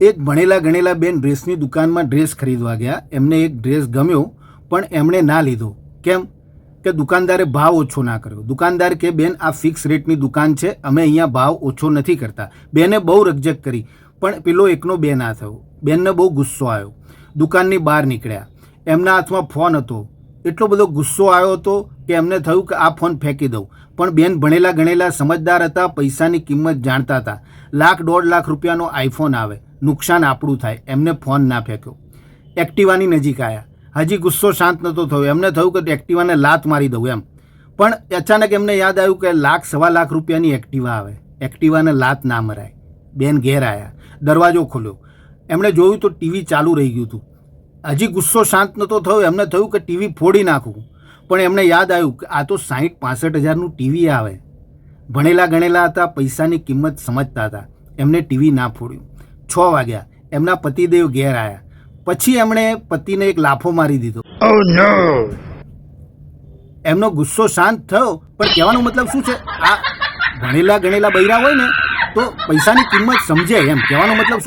એક ભણેલા ગણેલા બેન ડ્રેસની દુકાનમાં ડ્રેસ ખરીદવા ગયા. એમને એક ડ્રેસ ગમ્યો પણ એમણે ના લીધો. કેમ? કે દુકાનદારે ભાવ ઓછો ના કર્યો. દુકાનદાર કે બેન આ ફિક્સ રેટની દુકાન છે, અમે અહીંયા ભાવ ઓછો નથી કરતા. બેને બહુ રકઝક કરી પણ પેલો એકનો બે ના થયો. બેનને બહુ ગુસ્સો આવ્યો. દુકાનની બહાર નીકળ્યા. એમના હાથમાં ફોન હતો. એટલો બધો ગુસ્સો આવ્યો હતો કે એમને થયું કે આ ફોન ફેંકી દઉં. પણ બેન ભણેલા ગણેલા સમજદાર હતા, પૈસાની કિંમત જાણતા હતા. $1,00,000-1,50,000 રૂપિયાનો આઈફોન આવે, નુકસાન આપણું થાય, એમને ફોન ના ફેંક્યો. એક્ટિવાની નજીક આવ્યા. હજી ગુસ્સો શાંત નહોતો થયો. એમને થયું કે એક્ટિવાને લાત મારી દઉં એમ. પણ અચાનક એમને યાદ આવ્યું કે $1,00,000-1,25,000 રૂપિયાની એક્ટિવા આવે, એક્ટિવાને લાત ના મરાય. બેન ઘેર આવ્યા, દરવાજો ખોલ્યો. એમણે જોયું તો ટીવી ચાલુ રહી ગયું હતું. હજી ગુસ્સો શાંત નહોતો થયો. એમને થયું કે ટીવી ફોડી નાખવું. પણ એમને યાદ આવ્યું કે આ તો 60-65 હજારનું ટીવી આવે. ભણેલા ગણેલા હતા, પૈસાની કિંમત સમજતા હતા. એમને ટીવી ના ફોડ્યું. 6 વાગ્યા. એમના પતિદેવ ઘેર આવ્યા. પછી એમણે પતિને એક લાફો મારી દીધો. એમનો ગુસ્સો શાંત થયો. પણ કહેવાનો મતલબ શું છે? આ ભણેલા ગણેલા બૈરા હોય ને તો પૈસાની કિંમત સમજે એમ. કહેવાનો મતલબ શું?